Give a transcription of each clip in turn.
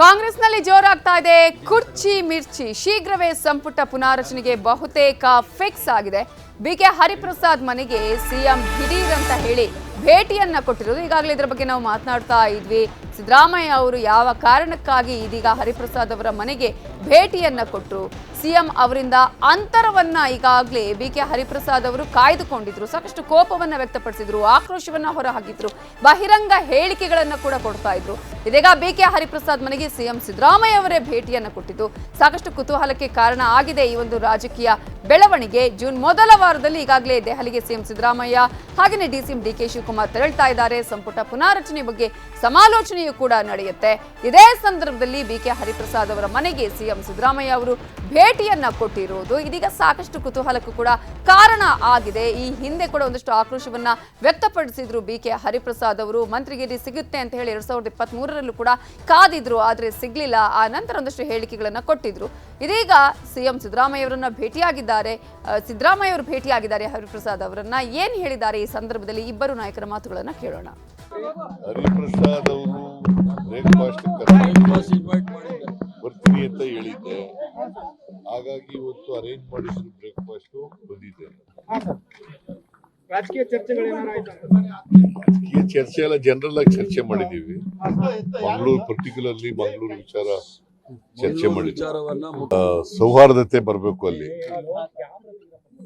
ಕಾಂಗ್ರೆಸ್ನಲ್ಲಿ ಜೋರಾಗ್ತಾ ಇದೆ ಕುರ್ಚಿ ಮಿರ್ಚಿ. ಶೀಘ್ರವೇ ಸಂಪುಟ ಪುನಾರಚನೆಗೆ ಬಹುತೇಕ ಫಿಕ್ಸ್ ಆಗಿದೆ. ಬಿಕೆ ಹರಿಪ್ರಸಾದ್ ಮನೆಗೆ ಸಿಎಂ ದಿಢೀರ್ ಅಂತ ಹೇಳಿ ಭೇಟಿಯನ್ನ ಕೊಟ್ಟಿರೋದು. ಈಗಾಗಲೇ ಇದರ ಬಗ್ಗೆ ನಾವು ಮಾತನಾಡ್ತಾ ಇದ್ವಿ. ಸಿದ್ದರಾಮಯ್ಯ ಅವರು ಯಾವ ಕಾರಣಕ್ಕಾಗಿ ಇದೀಗ ಹರಿಪ್ರಸಾದ್ ಅವರ ಮನೆಗೆ ಭೇಟಿಯನ್ನ ಕೊಟ್ಟರು, ಸಿಎಂ ಅವರಿಂದ ಅಂತರವನ್ನ ಈಗಾಗಲೇ ಬಿಕೆ ಹರಿಪ್ರಸಾದ್ ಅವರು ಕಾಯ್ದುಕೊಂಡಿದ್ರು. ಸಾಕಷ್ಟು ಕೋಪವನ್ನ ವ್ಯಕ್ತಪಡಿಸಿದ್ರು, ಆಕ್ರೋಶವನ್ನ ಹೊರಹಾಕಿದ್ರು, ಬಹಿರಂಗ ಹೇಳಿಕೆಗಳನ್ನ ಕೂಡ ಕೊಡ್ತಾ ಇದ್ರು. ಇದೀಗ ಬಿಕೆ ಹರಿಪ್ರಸಾದ್ ಮನೆಗೆ ಸಿಎಂ ಸಿದ್ದರಾಮಯ್ಯ ಅವರೇ ಭೇಟಿಯನ್ನ ಕೊಟ್ಟಿದ್ದು ಸಾಕಷ್ಟು ಕುತೂಹಲಕ್ಕೆ ಕಾರಣ ಆಗಿದೆ. ಈ ಒಂದು ರಾಜಕೀಯ ಬೆಳವಣಿಗೆ ಜೂನ್ ಮೊದಲ ವಾರದಲ್ಲಿ ಈಗಾಗಲೇ ದೆಹಲಿಗೆ ಸಿಎಂ ಸಿದ್ದರಾಮಯ್ಯ ಹಾಗೆಯೇ ಡಿಸಿಎಂ ಡಿಕೆ ಶಿವಕುಮಾರ್ ತೆರಳ್ತಾ ಇದ್ದಾರೆ. ಸಂಪುಟ ಪುನಾರಚನೆ ಬಗ್ಗೆ ಸಮಾಲೋಚನೆಯೂ ಕೂಡ ನಡೆಯುತ್ತೆ. ಇದೇ ಸಂದರ್ಭದಲ್ಲಿ ಬಿಕೆ ಹರಿಪ್ರಸಾದ್ ಅವರ ಮನೆಗೆ ಸಿಎಂ ಸಿದ್ದರಾಮಯ್ಯ ಅವರು ಭೇಟಿಯನ್ನ ಕೊಟ್ಟಿರುವುದು ಇದೀಗ ಸಾಕಷ್ಟು ಕುತೂಹಲಕ್ಕೂ ಕೂಡ ಕಾರಣ ಆಗಿದೆ. ಈ ಹಿಂದೆ ಕೂಡ ಒಂದಷ್ಟು ಆಕ್ರೋಶವನ್ನ ವ್ಯಕ್ತಪಡಿಸಿದ್ರು ಬಿಕೆ ಹರಿಪ್ರಸಾದ್ ಅವರು. ಮಂತ್ರಿಗಿರಿ ಸಿಗುತ್ತೆ ಅಂತ ಹೇಳಿ 2023ರಲ್ಲೂ ಕೂಡ ಕಾದಿದ್ರು, ಆದ್ರೆ ಸಿಗ್ಲಿಲ್ಲ. ಆ ನಂತರ ಒಂದಷ್ಟು ಹೇಳಿಕೆಗಳನ್ನ ಕೊಟ್ಟಿದ್ರು. ಇದೀಗ ಸಿಎಂ ಸಿದ್ದರಾಮಯ್ಯ ಅವರನ್ನ ಭೇಟಿಯಾಗಿದ್ದಾರೆ. ಸಿದ್ದರಾಮಯ್ಯ ಅವರು ಭೇಟಿಯಾಗಿದ್ದಾರೆ ಹರಿಪ್ರಸಾದ್ ಅವರನ್ನ. ಏನ್ ಹೇಳಿದ್ದಾರೆ ಈ ಸಂದರ್ಭದಲ್ಲಿ ಇಬ್ಬರು ನಾಯಕರ ಮಾತುಗಳನ್ನ ಕೇಳೋಣ. ಹರಿಪ್ರಸಾದ್ ಅವರು ಬ್ರೇಕ್ಫಾಸ್ಟ್ ಬರ್ತೀನಿ ಅಂತ ಹೇಳಿದ್ದೆ, ಹಾಗಾಗಿ ಇವತ್ತು ಅರೇಂಜ್ ಮಾಡಿದ್ರು ಬ್ರೇಕ್ಫಾಸ್ಟ್ ಬಂದಿದೆ. ರಾಜಕೀಯ ಚರ್ಚೆ ಎಲ್ಲ ಜನರಲ್ ಆಗಿ ಚರ್ಚೆ ಮಾಡಿದೀವಿ. ಮಂಗಳೂರು ಪರ್ಟಿಕ್ಯುಲರ್ಲಿ ಮಂಗಳೂರು ವಿಚಾರ ಚರ್ಚೆ ಮಾಡಿದ್ವಿ. ಸೌಹಾರ್ದತೆ ಬರಬೇಕು ಅಲ್ಲಿ.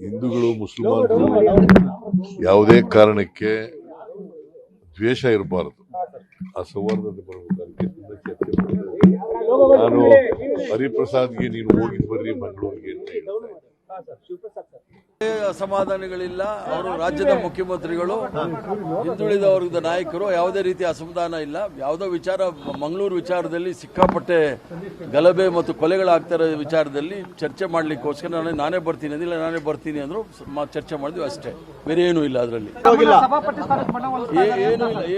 ಹಿಂದೂಗಳು ಮುಸಲ್ಮಾನರು ಯಾವುದೇ ಕಾರಣಕ್ಕೆ ದ್ವೇಷ ಇರಬಾರದು. ಆ ಸೌಹಾರ್ದತೆ ಬರಬೇಕು. ಅದಕ್ಕೆ ತುಂಬಾ ಚರ್ಚೆ ಮಾಡಿದ್ವಿ. ನಾನು ಹರಿಪ್ರಸಾದ್ಗೆ ನೀನು ಹೋಗಿ ಬರ್ರಿ ಮಂಗಳೂರಿಗೆ ಅಂತ ಹೇಳ್ತಾ ಇದ್ದೆ. ಅಸಮಾಧಾನಗಳಿಲ್ಲ. ಅವರು ರಾಜ್ಯದ ಮುಖ್ಯಮಂತ್ರಿಗಳು, ಹಿಂದುಳಿದ ವರ್ಗದ ನಾಯಕರು, ಯಾವುದೇ ರೀತಿಯ ಅಸಮಾಧಾನ ಇಲ್ಲ. ಯಾವುದೋ ವಿಚಾರ ಮಂಗಳೂರು ವಿಚಾರದಲ್ಲಿ ಸಿಕ್ಕಾಪಟ್ಟೆ ಗಲಭೆ ಮತ್ತು ಕೊಲೆಗಳಾಗ್ತಾ ಇರೋ ವಿಚಾರದಲ್ಲಿ ಚರ್ಚೆ ಮಾಡ್ಲಿಕ್ಕೋಸ್ಕರ ನಾನೇ ಬರ್ತೀನಿ ಅಂದಿಲ್ಲ, ನಾನೇ ಬರ್ತೀನಿ ಅಂದ್ರು, ಚರ್ಚೆ ಮಾಡಿದ್ವಿ ಅಷ್ಟೇ. ಬೇರೆ ಏನೂ ಇಲ್ಲ ಅದರಲ್ಲಿ.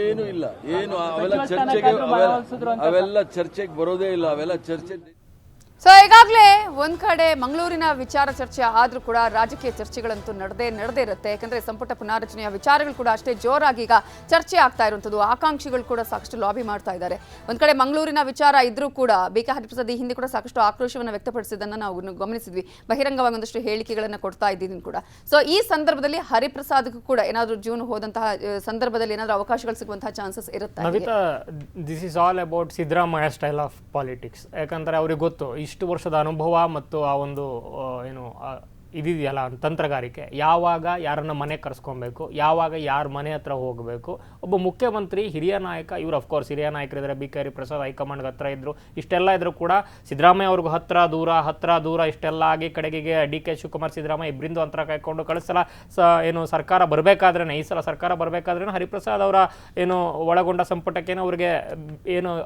ಏನೂ ಇಲ್ಲ. ಅವೆಲ್ಲ ಚರ್ಚೆಗೆ ಬರೋದೇ ಇಲ್ಲ. ಅವೆಲ್ಲ ಚರ್ಚೆ. ಸೊ ಈಗಾಗಲೇ ಒಂದ್ ಕಡೆ ಮಂಗಳೂರಿನ ವಿಚಾರ ಚರ್ಚೆ ಆದ್ರೂ ಕೂಡ ರಾಜಕೀಯ ಚರ್ಚೆಗಳಂತೂ ನಡೆದೇ ಇರುತ್ತೆ. ಯಾಕಂದ್ರೆ ಸಂಪುಟ ಪುನಾರಚನೆಯ ವಿಚಾರಗಳು ಕೂಡ ಅಷ್ಟೇ ಜೋರಾಗಿ ಈಗ ಚರ್ಚೆ ಆಗ್ತಾ ಇರುವಂತದ್ದು. ಆಕಾಂಕ್ಷಿಗಳು ಕೂಡ ಸಾಕಷ್ಟು ಲಾಬಿ ಮಾಡ್ತಾ ಇದ್ದಾರೆ. ಒಂದ್ ಕಡೆ ಮಂಗಳೂರಿನ ವಿಚಾರ ಇದ್ರೂ ಕೂಡ ಬಿಕೆ ಹರಿಪ್ರಸಾದ್ ಈ ಹಿಂದೆ ಕೂಡ ಸಾಕಷ್ಟು ಆಕ್ರೋಶವನ್ನು ವ್ಯಕ್ತಪಡಿಸಿದ್ದನ್ನ ನಾವು ಗಮನಿಸಿದ್ವಿ. ಬಹಿರಂಗವಾಗಿ ಒಂದಷ್ಟು ಹೇಳಿಕೆಗಳನ್ನ ಕೊಡ್ತಾ ಇದ್ದೀನಿ ಕೂಡ. ಸೊ ಈ ಸಂದರ್ಭದಲ್ಲಿ ಹರಿಪ್ರಸಾದ್ಗೂ ಕೂಡ ಏನಾದ್ರು ಜೂನ್ ಹೋದಂತಹ ಸಂದರ್ಭದಲ್ಲಿ ಏನಾದ್ರು ಅವಕಾಶಗಳು ಸಿಗುವಂತಹ ಚಾನ್ಸಸ್ ಇರುತ್ತೆ. This is all about Siddaramaiah style of politics. ಯಾಕಂದ್ರೆ ಅವ್ರಿಗೆ ಗೊತ್ತು ಇಷ್ಟು ವರ್ಷದ ಅನುಭವ ಮತ್ತು ಆ ಒಂದು ಇದಿದೆಯಲ್ಲ ತಂತ್ರಗಾರಿಕೆ, ಯಾವಾಗ ಯಾರನ್ನ ಮನೆ ಕರೆಸ್ಕೊಬೇಕು, ಯಾವಾಗ ಯಾರ ಮನೆ ಹತ್ರ ಹೋಗಬೇಕು. ಒಬ್ಬ ಮುಖ್ಯಮಂತ್ರಿ, ಹಿರಿಯ ನಾಯಕ, ಇವರು ಅಫ್ಕೋರ್ಸ್ ಹಿರಿಯ ನಾಯಕರಿದ್ದಾರೆ. ಬಿಕೆ ಹರಿಪ್ರಸಾದ್ ಹೈಕಮಾಂಡ್ಗೆ ಹತ್ರ ಇದ್ರು. ಇಷ್ಟೆಲ್ಲ ಇದ್ರು ಕೂಡ ಸಿದ್ದರಾಮಯ್ಯ ಅವ್ರಿಗೂ ಹತ್ರ ದೂರ ಇಷ್ಟೆಲ್ಲ ಆಗಿ ಕಡೆಗೆ ಡಿಕೆ ಶಿವಕುಮಾರ್ ಸಿದ್ದರಾಮಯ್ಯ ಇಬ್ಬರಿಂದು ಅಂತರ ಕಾಯ್ಕೊಂಡು ಕಳಿಸಲ ಸರ್ಕಾರ ಬರಬೇಕಾದ್ರೆ, ಈ ಸಲ ಸರ್ಕಾರ ಬರಬೇಕಾದ್ರೆ ಹರಿಪ್ರಸಾದ್ ಅವರ ಒಳಗೊಂಡ ಸಂಪುಟಕ್ಕೇನು ಅವ್ರಿಗೆ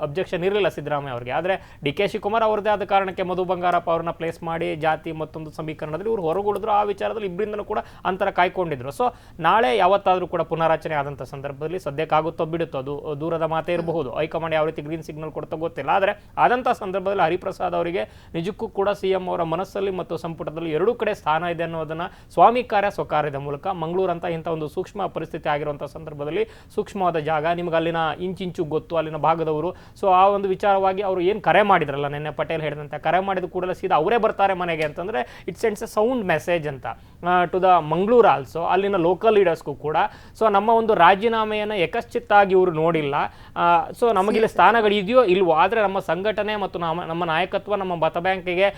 ಅಬ್ಜೆಕ್ಷನ್ ಇರಲಿಲ್ಲ ಸಿದ್ದರಾಮಯ್ಯ ಅವ್ರಿಗೆ. ಆದರೆ ಡಿಕೆ ಶಿವಕುಮಾರ್ ಅವ್ರದ್ದೇ ಆದ ಕಾರಣಕ್ಕೆ ಮಧು ಬಂಗಾರಪ್ಪ ಅವ್ರನ್ನ ಪ್ಲೇಸ್ ಮಾಡಿ ಜಾತಿ ಮತ್ತೊಂದು ಸಮೀಕರಣದಲ್ಲಿ ಇವರು ಹೊರಗುಳಿದ್ರು. ಆ ವಿಚಾರದಲ್ಲಿ ಇಬ್ಬರಿಂದಲೂ ಕೂಡ ಅಂತರ ಕಾಯ್ಕೊಂಡಿದ್ರು. ಸೊ ನಾಳೆ ಯಾವತ್ತಾದ್ರೂ ಕೂಡ ಪುನಾರಚನೆ ಆದಂಥ ಸಂದರ್ಭದಲ್ಲಿ ಸದ್ಯಕ್ಕಾಗುತ್ತೋ ಬಿಡುತ್ತೋ, ಅದು ದೂರದ ಮಾತೇ ಇರಬಹುದು. ಹೈಕಮಾಂಡ್ ಯಾವ ರೀತಿ ಗ್ರೀನ್ ಸಿಗ್ನಲ್ ಕೊಡ್ತೋ ಗೊತ್ತಿಲ್ಲ. ಆದರೆ ಆದಂಥ ಸಂದರ್ಭದಲ್ಲಿ ಹರಿಪ್ರಸಾದ್ ಅವರಿಗೆ ನಿಜಕ್ಕೂ ಕೂಡ ಸಿಎಂ ಅವರ ಮನಸ್ಸಲ್ಲಿ ಮತ್ತು ಸಂಪುಟದಲ್ಲಿ ಎರಡೂ ಕಡೆ ಸ್ಥಾನ ಇದೆ ಅನ್ನೋದನ್ನ ಸ್ವಾಮಿ ಕಾರ್ಯ ಸ್ವಕಾರ್ಯದ ಮೂಲಕ ಮಂಗಳೂರು ಅಂತ ಇಂಥ ಒಂದು ಸೂಕ್ಷ್ಮ ಪರಿಸ್ಥಿತಿ ಆಗಿರುವಂಥ ಸಂದರ್ಭದಲ್ಲಿ ಸೂಕ್ಷ್ಮವಾದ ಜಾಗ, ನಿಮ್ಗೆ ಅಲ್ಲಿನ ಇಂಚಿಂಚು ಗೊತ್ತು, ಅಲ್ಲಿನ ಭಾಗದವರು. ಸೊ ಆ ಒಂದು ವಿಚಾರವಾಗಿ ಅವರು ಏನು ಕರೆ ಮಾಡಿದ್ರಲ್ಲ ನಿನ್ನೆ ಪಟೇಲ್ ಹೇಳಿದಂತೆ, ಕರೆ ಮಾಡಿದ ಕೂಡಲೇ ಸೀದಾ ಅವರೇ ಬರ್ತಾರೆ ಮನೆಗೆ ಅಂತಂದ್ರೆ it sends A sound message ಅಂತ ಟು ದ ಮಂಗಳೂರು ಆಲ್ಸೋ, ಅಲ್ಲಿನ ಲೋಕಲ್ ಲೀಡರ್ಸ್ಗೂ ಕೂಡ. ಸೊ ನಮ್ಮ ಒಂದು ರಾಜೀನಾಮೆಯನ್ನು ಯಕಶ್ಚಿತ್ತಾಗಿ ಇವರು ನೋಡಿಲ್ಲ. ಸೊ ನಮಗಿಲ್ಲಿ ಸ್ಥಾನಗಳು ಇದೆಯೋ ಇಲ್ವೋ, ಆದರೆ ನಮ್ಮ ಸಂಘಟನೆ ಮತ್ತು ನಮ್ಮ ನಾಯಕತ್ವ, ನಮ್ಮ ಮತ ಬ್ಯಾಂಕಿಗೆ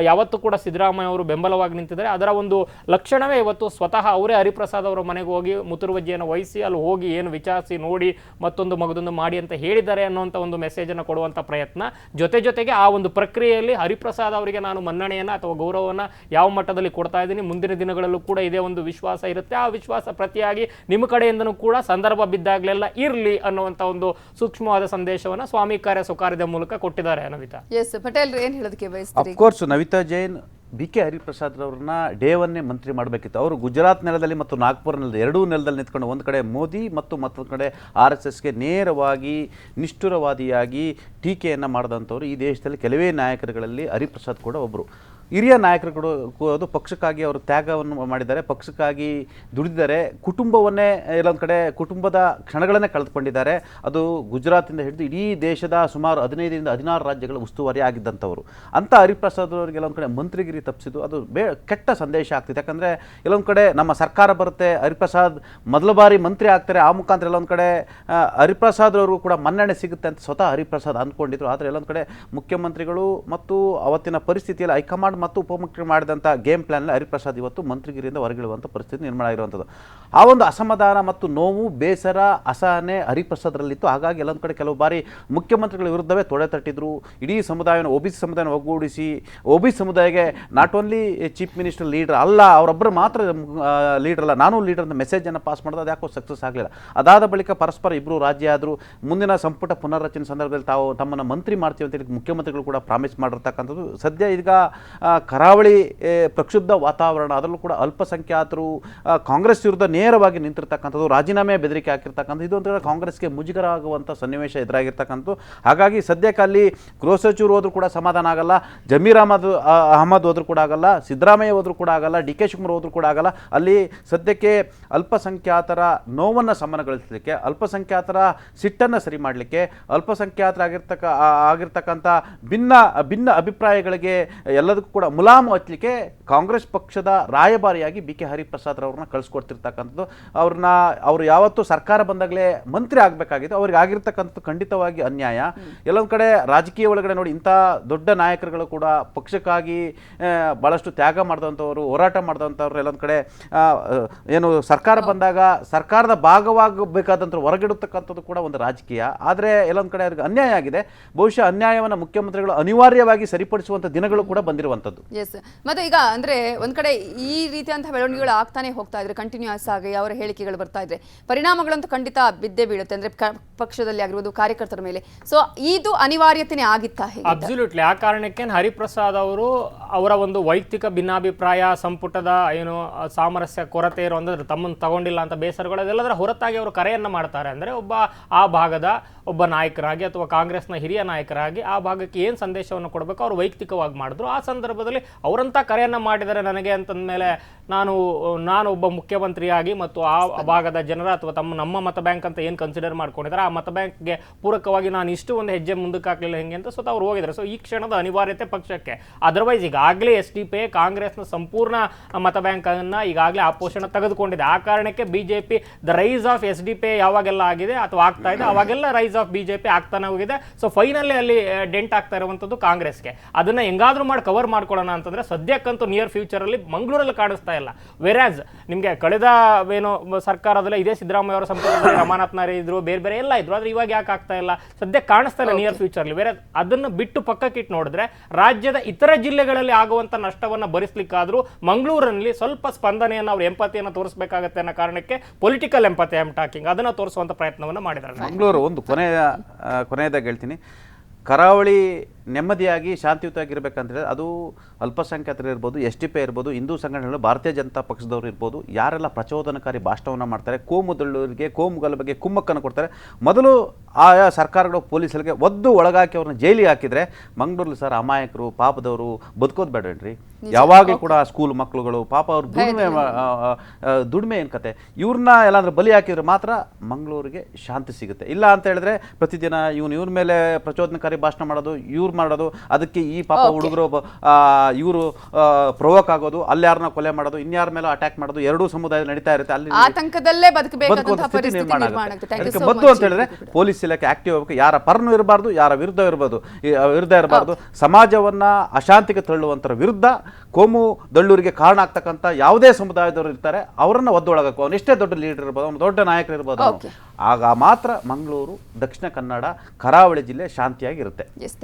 ಯಾವತ್ತೂ ಕೂಡ ಸಿದ್ದರಾಮಯ್ಯ ಅವರು ಬೆಂಬಲವಾಗಿ ನಿಂತಿದ್ದಾರೆ. ಅದರ ಒಂದು ಲಕ್ಷಣವೇ ಇವತ್ತು ಸ್ವತಃ ಅವರೇ ಹರಿಪ್ರಸಾದ್ ಅವರ ಮನೆಗೆ ಹೋಗಿ ಮುತುರ್ವಜ್ಜಿಯನ್ನು ವಹಿಸಿ ಅಲ್ಲಿ ಹೋಗಿ ಏನು ವಿಚಾರಿಸಿ ನೋಡಿ ಮತ್ತೊಂದು ಮಗದೊಂದು ಮಾಡಿ ಅಂತ ಹೇಳಿದ್ದಾರೆ ಅನ್ನುವಂಥ ಒಂದು ಮೆಸೇಜನ್ನು ಕೊಡುವಂಥ ಪ್ರಯತ್ನ. ಜೊತೆಗೆ ಆ ಒಂದು ಪ್ರಕ್ರಿಯೆಯಲ್ಲಿ ಹರಿಪ್ರಸಾದ್ ಅವರಿಗೆ ನಾನು ಮನ್ನಣೆಯನ್ನು ಅಥವಾ ಗೌರವವನ್ನು ಯಾವ ಮಟ್ಟದಲ್ಲಿ ಕೊಡ್ತಾ ಇದ್ದೀನಿ, ಮುಂದಿನ ದಿನಗಳಲ್ಲೂ ಕೂಡ ಇದೇ ಒಂದು ವಿಶ್ವಾಸ ಇರುತ್ತೆ. ಆ ವಿಶ್ವಾಸ ಪ್ರತಿಯಾಗಿ ನಿಮ್ಮ ಕಡೆಯಿಂದನೂ ಕೂಡ ಸಂದರ್ಭ ಬಿದ್ದಾಗಲೆಲ್ಲ ಇರಲಿ ಅನ್ನುವಂಥ ಒಂದು ಸೂಕ್ಷ್ಮವಾದ ಸಂದೇಶವನ್ನು ಸ್ವಾಮಿ ಕಾರ್ಯ ಸ್ವಕಾರ್ಯದ ಮೂಲಕ ಕೊಟ್ಟಿದ್ದಾರೆ. ನವಿತಾ ಪಟೇಲ್ ಏನ್ ಹೇಳೋದಕ್ಕೆ ಬಯಸ್ತೀರಿ? ಅಫ್ಕೋರ್ಸ್ ನವಿತಾ ಜೈನ್ ಬಿಕೆ ಹರಿಪ್ರಸಾದ್ ಅವರನ್ನ ಡೇ1 ಮಂತ್ರಿ ಮಾಡಬೇಕಿತ್ತು. ಅವರು ಗುಜರಾತ್ ನೆಲದಲ್ಲಿ ಮತ್ತು ನಾಗ್ಪುರ ನೆಲದಲ್ಲಿ ಎರಡೂ ನೆಲದಲ್ಲಿ ನಿಂತ್ಕೊಂಡು ಒಂದು ಕಡೆ ಮೋದಿ ಮತ್ತು ಮತ್ತೊಂದು ಕಡೆ RSSಗೆ ನೇರವಾಗಿ ನಿಷ್ಠುರವಾದಿಯಾಗಿ ಟೀಕೆಯನ್ನು ಮಾಡಿದಂಥವ್ರು ಈ ದೇಶದಲ್ಲಿ ಕೆಲವೇ ನಾಯಕರುಗಳಲ್ಲಿ ಹರಿಪ್ರಸಾದ್ ಕೂಡ ಒಬ್ಬರು. ಹಿರಿಯ ನಾಯಕರುಗಳು ಅದು ಪಕ್ಷಕ್ಕಾಗಿ ಅವರು ತ್ಯಾಗವನ್ನು ಮಾಡಿದ್ದಾರೆ, ಪಕ್ಷಕ್ಕಾಗಿ ದುಡಿದಿದ್ದಾರೆ, ಕುಟುಂಬವನ್ನೇ ಎಲ್ಲೊಂದು ಕಡೆ ಕುಟುಂಬದ ಕ್ಷಣಗಳನ್ನೇ ಕಳೆದುಕೊಂಡಿದ್ದಾರೆ. ಅದು ಗುಜರಾತಿಂದ ಹಿಡಿದು ಇಡೀ ದೇಶದ ಸುಮಾರು 15ರಿಂದ 16 ರಾಜ್ಯಗಳ ಉಸ್ತುವಾರಿ ಆಗಿದ್ದಂಥವರು. ಅಂಥ ಹರಿಪ್ರಸಾದ್ ಅವರಿಗೆ ಎಲ್ಲೊಂದು ಕಡೆ ಮಂತ್ರಿಗಿರಿ ತಪ್ಪಿಸಿದ್ದು ಅದು ಕೆಟ್ಟ ಸಂದೇಶ ಆಗ್ತಿದೆ. ಯಾಕಂದರೆ ಎಲ್ಲೊಂದು ಕಡೆ ನಮ್ಮ ಸರ್ಕಾರ ಬರುತ್ತೆ, ಹರಿಪ್ರಸಾದ್ ಮೊದಲ ಬಾರಿ ಮಂತ್ರಿ ಆಗ್ತಾರೆ, ಆ ಮುಖಾಂತರ ಎಲ್ಲೊಂದು ಕಡೆ ಹರಿಪ್ರಸಾದ್ ಅವ್ರಿಗೂ ಕೂಡ ಮನ್ನಣೆ ಸಿಗುತ್ತೆ ಅಂತ ಸ್ವತಃ ಹರಿಪ್ರಸಾದ್ ಅಂದ್ಕೊಂಡಿದ್ರು. ಆದರೆ ಎಲ್ಲೊಂದು ಕಡೆ ಮುಖ್ಯಮಂತ್ರಿಗಳು ಮತ್ತು ಅವತ್ತಿನ ಪರಿಸ್ಥಿತಿಯಲ್ಲಿ ಹೈಕಮಾಂಡ್ ಮತ್ತು ಉಪಮುಖ್ಯಮಂತ್ರಿ ಮಾಡಿದಂಥ ಗೇಮ್ ಪ್ಲಾನ್ ಹರಿಪ್ರಸಾದ್ ಇವತ್ತು ಮಂತ್ರಿಗಿರಿಯಿಂದ ಹೊರಗಿಳುವಂಥ ಪರಿಸ್ಥಿತಿ ನಿರ್ಮಾಣ ಆಗಿರುವಂಥದ್ದು. ಆ ಒಂದು ಅಸಮಾಧಾನ ಮತ್ತು ನೋವು, ಬೇಸರ, ಅಸಹನೆ ಹರಿಪ್ರಸಾದ್ರಲ್ಲಿತ್ತು. ಹಾಗಾಗಿ ಎಲ್ಲೊಂದು ಕಡೆ ಕೆಲವು ಬಾರಿ ಮುಖ್ಯಮಂತ್ರಿಗಳ ವಿರುದ್ಧವೇ ತೊಡೆ ತಟ್ಟಿದ್ರು. ಇಡೀ ಸಮುದಾಯವನ್ನು OBC ಸಮುದಾಯನ ಒಗ್ಗೂಡಿಸಿ OBC ಸಮುದಾಯಕ್ಕೆ not only chief minister leader ಅಲ್ಲ, ಅವರೊಬ್ಬರು ಮಾತ್ರ ಲೀಡರ್ ಅಲ್ಲ, ನಾನು ಲೀಡರ್ ಅಂತ ಮೆಸೇಜನ್ನು ಪಾಸ್ ಮಾಡೋದು ಅದು ಯಾಕೋ ಸಕ್ಸಸ್ ಆಗಲಿಲ್ಲ. ಅದಾದ ಬಳಿಕ ಪರಸ್ಪರ ಇಬ್ಬರು ರಾಜ್ಯ ಆದರೂ ಮುಂದಿನ ಸಂಪುಟ ಪುನರ್ರಚನೆ ಸಂದರ್ಭದಲ್ಲಿ ತಾವು ತಮ್ಮನ್ನು ಮಂತ್ರಿ ಮಾಡ್ತೀವಿ ಅಂತೇಳಿ ಮುಖ್ಯಮಂತ್ರಿಗಳು ಕೂಡ ಪ್ರಾಮಿಸ್ ಮಾಡಿರ್ತಕ್ಕಂಥದ್ದು. ಸದ್ಯ ಈಗ ಕರಾವಳಿ ಪ್ರಕ್ಷುಬ್ಧ ವಾತಾವರಣ, ಅದರಲ್ಲೂ ಕೂಡ ಅಲ್ಪಸಂಖ್ಯಾತರು ಕಾಂಗ್ರೆಸ್ ವಿರುದ್ಧ ನೇರವಾಗಿ ನಿಂತಿರ್ತಕ್ಕಂಥದ್ದು, ರಾಜೀನಾಮೆ ಬೆದರಿಕೆ ಹಾಕಿರ್ತಕ್ಕಂಥದ್ದು, ಇದು ಅಂತ ಕಾಂಗ್ರೆಸ್ಗೆ ಮುಜುಗರ ಆಗುವಂಥ ಸನ್ನಿವೇಶ ಎದುರಾಗಿರ್ತಕ್ಕಂಥದ್ದು. ಹಾಗಾಗಿ ಸದ್ಯಕ್ಕೆ ಅಲ್ಲಿ ಗೃಹ ಸಚಿವರು ಹೋದ್ರೂ ಕೂಡ ಸಮಾಧಾನ ಆಗಲ್ಲ, ಜಮೀರ್ ಅಹಮದ್ ಹೋದ್ರೂ ಕೂಡ ಆಗಲ್ಲ, ಸಿದ್ದರಾಮಯ್ಯ ಹೋದ್ರೂ ಕೂಡ ಆಗಲ್ಲ, DK ಶಿವಕುಮಾರ್ ಹೋದ್ರೂ ಕೂಡ ಆಗಲ್ಲ. ಅಲ್ಲಿ ಸದ್ಯಕ್ಕೆ ಅಲ್ಪಸಂಖ್ಯಾತರ ನೋವನ್ನು ಸಮನಗೊಳಿಸಲಿಕ್ಕೆ, ಅಲ್ಪಸಂಖ್ಯಾತರ ಸಿಟ್ಟನ್ನು ಸರಿ ಮಾಡಲಿಕ್ಕೆ, ಆಗಿರ್ತಕ್ಕಂಥ ಭಿನ್ನ ಅಭಿಪ್ರಾಯಗಳಿಗೆ ಎಲ್ಲದಕ್ಕೂ ಕೂಡ ಮುಲಾಮು ಹಚ್ಚಲಿಕ್ಕೆ ಕಾಂಗ್ರೆಸ್ ಪಕ್ಷದ ರಾಯಭಾರಿಯಾಗಿ BK ಹರಿಪ್ರಸಾದ್ ಅವ್ರನ್ನ ಕಳಿಸ್ಕೊಡ್ತಿರ್ತಕ್ಕಂಥದ್ದು. ಅವರು ಯಾವತ್ತೂ ಸರ್ಕಾರ ಬಂದಾಗಲೇ ಮಂತ್ರಿ ಆಗಬೇಕಾಗಿತ್ತು, ಅವ್ರಿಗೆ ಆಗಿರ್ತಕ್ಕಂಥದ್ದು ಖಂಡಿತವಾಗಿ ಅನ್ಯಾಯ. ಎಲ್ಲೊಂದು ಕಡೆ ರಾಜಕೀಯ ಒಳಗಡೆ ನೋಡಿ ಇಂಥ ದೊಡ್ಡ ನಾಯಕರುಗಳು ಕೂಡ ಪಕ್ಷಕ್ಕಾಗಿ ಭಾಳಷ್ಟು ತ್ಯಾಗ ಮಾಡಿದಂಥವ್ರು, ಹೋರಾಟ ಮಾಡಿದಂಥವ್ರು ಎಲ್ಲೊಂದು ಕಡೆ ಏನು ಸರ್ಕಾರ ಬಂದಾಗ ಸರ್ಕಾರದ ಭಾಗವಾಗಬೇಕಾದಂಥ ಹೊರಗಿಡತಕ್ಕಂಥದ್ದು ಕೂಡ ಒಂದು ರಾಜಕೀಯ. ಆದರೆ ಎಲ್ಲೊಂದು ಕಡೆ ಅವ್ರಿಗೆ ಅನ್ಯಾಯ ಆಗಿದೆ. ಬಹುಶಃ ಅನ್ಯಾಯವನ್ನು ಮುಖ್ಯಮಂತ್ರಿಗಳು ಅನಿವಾರ್ಯವಾಗಿ ಸರಿಪಡಿಸುವಂಥ ದಿನಗಳು ಕೂಡ ಬಂದಿರುವಂಥದ್ದು. ಎಸ್, ಮತ್ತೆ ಈಗ ಅಂದ್ರೆ ಒಂದ್ ಕಡೆ ಈ ರೀತಿಯಂತಹ ಬೆಳವಣಿಗೆಗಳು ಆಗ್ತಾನೆ ಹೋಗ್ತಾ ಇದ್ರೆ, ಕಂಟಿನ್ಯೂಸ್ ಆಗಿ ಅವರ ಹೇಳಿಕೆಗಳು ಬರ್ತಾ ಇದ್ರೆ ಪರಿಣಾಮಗಳಂತೂ ಖಂಡಿತ ಬಿದ್ದೇ ಬೀಳುತ್ತೆ. ಅಂದ್ರೆ ಪಕ್ಷದಲ್ಲಿ ಆಗಿರ್ಬೋದು, ಕಾರ್ಯಕರ್ತರ ಮೇಲೆ. ಸೊ ಇದು ಅನಿವಾರ್ಯತೆನೇ ಆಗಿತ್ತಾ? ಅಬ್ಸಲ್ಯೂಟ್ಲಿ. ಆ ಕಾರಣಕ್ಕೆ ಹರಿಪ್ರಸಾದ್ ಅವರು ಅವರ ಒಂದು ವೈಯಕ್ತಿಕ ಭಿನ್ನಾಭಿಪ್ರಾಯ, ಸಂಪುಟದ ಏನು ಸಾಮರಸ್ಯ ಕೊರತೆ ಇರೋದ್ರೆ ತಮ್ಮನ್ನು ತಗೊಂಡಿಲ್ಲ ಅಂತ ಬೇಸರಗಳು ಅದೆಲ್ಲದರ ಹೊರತಾಗಿ ಅವರು ಕರೆಯನ್ನ ಮಾಡ್ತಾರೆ. ಅಂದ್ರೆ ಆ ಭಾಗದ ಒಬ್ಬ ನಾಯಕರಾಗಿ ಅಥವಾ ಕಾಂಗ್ರೆಸ್ನ ಹಿರಿಯ ನಾಯಕರಾಗಿ ಆ ಭಾಗಕ್ಕೆ ಏನು ಸಂದೇಶವನ್ನು ಕೊಡಬೇಕು ಅವರು ವೈಯಕ್ತಿಕವಾಗಿ ಮಾಡಿದ್ರು. ಆ ಸಂದರ್ಭದಲ್ಲಿ ಅವರಂತ ಕರೆಯನ್ನ ಮಾಡಿದರೆ ನನಗೆ ಅಂತಂದಮೇಲೆ ನಾನು ಒಬ್ಬ ಮುಖ್ಯಮಂತ್ರಿಯಾಗಿ ಮತ್ತು ಆ ಭಾಗದ ಜನರ ಅಥವಾ ನಮ್ಮ ಮತ ಬ್ಯಾಂಕ್ ಅಂತ ಏನು ಕನ್ಸಿಡರ್ ಮಾಡ್ಕೊಂಡಿದ್ದಾರೆ ಆ ಮತ ಬ್ಯಾಂಕ್ಗೆ ಪೂರಕವಾಗಿ ನಾನು ಇಷ್ಟು ಒಂದು ಹೆಜ್ಜೆ ಮುಂದಕ್ಕೆ ಹಾಕಲಿಲ್ಲ ಹೆಂಗೆ ಅಂತ ಸ್ವತಃ ಅವ್ರು ಹೋಗಿದ್ದಾರೆ. ಸೊ ಈ ಕ್ಷಣದ ಅನಿವಾರ್ಯತೆ ಪಕ್ಷಕ್ಕೆ. ಅದರ್ವೈಸ್ ಈಗಾಗಲೇ SDP ಕಾಂಗ್ರೆಸ್ನ ಸಂಪೂರ್ಣ ಮತ ಬ್ಯಾಂಕ್ ಅನ್ನ ಈಗಾಗಲೇ ಆ ಪೋಷಣ ತೆಗೆದುಕೊಂಡಿದೆ. ಆ ಕಾರಣಕ್ಕೆ BJP the rise of SDP ಯಾವಾಗೆಲ್ಲ ಆಗಿದೆ ಅಥವಾ ಆಗ್ತಾ ಇದೆ ಅವಾಗೆಲ್ಲ ರೈಸ್ ಆಫ್ BJP ಆಗ್ತಾನೆ ಹೋಗಿದೆ. ಸೊ ಫೈನಲಿ ಅಲ್ಲಿ ಡೆಂಟ್ ಆಗ್ತಾ ಇರುವಂತದ್ದು ಕಾಂಗ್ರೆಸ್ಗೆ. ಅದನ್ನ ಹೆಂಗಾದ್ರೂ ಮಾಡಿ ಕವರ್ ಮಾಡ್ಕೊಳ್ಳೋಣ ಅಂತಂದ್ರೆ ಸದ್ಯಕ್ಕಂತೂ ನಿಯರ್ ಫ್ಯೂಚರ್ ಅಲ್ಲಿ ಮಂಗಳೂರಲ್ಲಿ ಕಾಣಿಸ್ತಾ ಇಲ್ಲ. ವೆರಾಸ್ ನಿಮಗೆ ಕಳೆದ ಸರ್ಕಾರದಲ್ಲಿ ಇದೇ ಸಿದ್ದರಾಮಯ್ಯ ಅವರ ಸಂಪರ್ಕದಲ್ಲಿ ರಮಾನಾಥ್ನಾರಿ ಇದ್ರು, ಬೇರೆ ಎಲ್ಲ ಇದ್ರು. ಆದ್ರೆ ಇವಾಗ ಯಾಕೆ ಆಗ್ತಾ ಇಲ್ಲ? ಸದ್ಯ ಕಾಣಿಸ್ತಾ ಇಲ್ಲ ನಿಯರ್ ಫ್ಯೂಚರ್ ಅಲ್ಲಿ. ವೆರಾಸ್ ಅದನ್ನು ಬಿಟ್ಟು ಪಕ್ಕಕ್ಕಿಟ್ಟು ನೋಡಿದ್ರೆ ರಾಜ್ಯದ ಇತರ ಜಿಲ್ಲೆಗಳಲ್ಲಿ ಆಗುವಂತ ನಷ್ಟವನ್ನ ಭರಿಸಲಿಕ್ಕಾದ್ರೂ ಮಂಗಳೂರಿನಲ್ಲಿ ಸ್ವಲ್ಪ ಸ್ಪಂದನೆಯನ್ನು ಅವ್ರು ಎಂಪತಿಯನ್ನು ತೋರಿಸಬೇಕಾಗತ್ತೆ ಅನ್ನೋ ಕಾರಣಕ್ಕೆ political empathy I am talking ಅದನ್ನ ತೋರಿಸುವಂತ ಪ್ರಯತ್ನವನ್ನು ಮಾಡಿದ್ದಾರೆ. ಮಂಗಳೂರು ಒಂದು ಕೊನೆಯದಾಗಿ ಹೇಳ್ತೀನಿ, ಕರಾವಳಿ ನೆಮ್ಮದಿಯಾಗಿ ಶಾಂತಿಯುತವಾಗಿರ್ಬೇಕಂತೇಳಿ ಅದು ಅಲ್ಪಸಂಖ್ಯಾತರು ಇರ್ಬೋದು, SDP ಇರ್ಬೋದು, ಹಿಂದೂ ಸಂಘಟನೆಗಳು, ಭಾರತೀಯ ಜನತಾ ಪಕ್ಷದವರು ಇರ್ಬೋದು, ಯಾರೆಲ್ಲ ಪ್ರಚೋದನಕಾರಿ ಭಾಷಣವನ್ನು ಮಾಡ್ತಾರೆ, ಕೋಮುದಳ್ಳೂರಿಗೆ ಕೋಮುಗಳ ಬಗ್ಗೆ ಕುಮ್ಮಕ್ಕನ್ನು ಕೊಡ್ತಾರೆ, ಮೊದಲು ಆಯಾ ಸರ್ಕಾರಗಳು ಪೊಲೀಸರಿಗೆ ಒದ್ದು ಒಳಗಾಕಿ ಅವ್ರನ್ನ ಜೈಲಿಗೆ ಹಾಕಿದರೆ ಮಂಗಳೂರಲ್ಲಿ ಸರ್ ಅಮಾಯಕರು ಪಾಪದವರು ಬದುಕೋದು ಬೇಡ್ರಿ. ಯಾವಾಗಲೂ ಕೂಡ ಸ್ಕೂಲ್ ಮಕ್ಕಳುಗಳು ಪಾಪ ಅವ್ರ ದುಡಿಮೆ ಏನು ಕತೆ, ಇವ್ರನ್ನ ಎಲ್ಲಾಂದ್ರೆ ಬಲಿ ಹಾಕಿದ್ರೆ ಮಾತ್ರ ಮಂಗಳೂರಿಗೆ ಶಾಂತಿ ಸಿಗುತ್ತೆ. ಇಲ್ಲ ಅಂತ ಹೇಳಿದ್ರೆ ಪ್ರತಿದಿನ ಇವ್ರ ಮೇಲೆ ಪ್ರಚೋದನಕಾರಿ ಭಾಷಣ ಮಾಡೋದು, ಇವ್ರು ಮಾಡೋದು, ಅದಕ್ಕೆ ಈ ಪಾಪ ಹುಡುಗರು ಇವರು ಪ್ರೊವೋಕ್ ಆಗೋದು, ಅಲ್ಲಿ ಯಾರನ್ನ ಕೊಲೆ ಮಾಡೋದು, ಇನ್ಯಾರ ಮೇಲೆ ಅಟ್ಯಾಕ್ ಮಾಡೋದು, ಎರಡೂ ಸಮುದಾಯ ನಡೀತಾ ಇರುತ್ತೆ. ಅಲ್ಲಿ ಆತಂಕದಲ್ಲೇ ಬದುಕಬೇಕಾದಂತಹ ಪರಿಸ್ಥಿತಿ ನಿರ್ಮಾಣ ಆಗುತ್ತೆ. ಅದಕ್ಕೆ ಮದ್ದು ಅಂತ ಹೇಳಿದ್ರೆ ಪೊಲೀಸ್ ಇಲಾಖೆ ಆಕ್ಟಿವ್ ಆಗಬೇಕು. ಯಾರ ಪರನೂ ಇರಬಾರ್ದು, ಯಾರ ವಿರುದ್ಧ ಇರಬಾರ್ದು. ಸಮಾಜವನ್ನ ಅಶಾಂತಿಗೆ ತಳ್ಳುವಂತರ ವಿರುದ್ಧ ಕೋಮು ದಳ್ಳೂರಿಗೆ ಕಾರಣ ಆಗ್ತಕ್ಕಂಥ ಯಾವುದೇ ಸಮುದಾಯದವರು ಇರ್ತಾರೆ ಅವರನ್ನ ಒದ್ದೊಳಗಬೇಕು. ಅವನು ಎಷ್ಟೇ ದೊಡ್ಡ ಲೀಡರ್ ಇರ್ಬೋದು, ಅವನು ದೊಡ್ಡ ನಾಯಕರು ಇರ್ಬೋದು, ಆಗ ಮಾತ್ರ ಮಂಗಳೂರು, ದಕ್ಷಿಣ ಕನ್ನಡ, ಕರಾವಳಿ ಜಿಲ್ಲೆ ಶಾಂತಿಯಾಗಿರುತ್ತೆ.